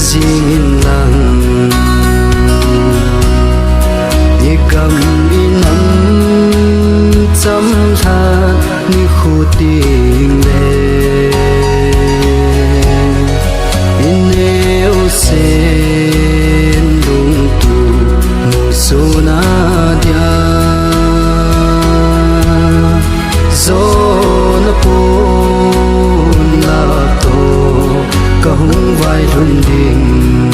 riêng lặng đi cầm đi nắm chấm tha ni khu tình về inêu sen dung tu musu na dia zona pun la to kahung vai thun ding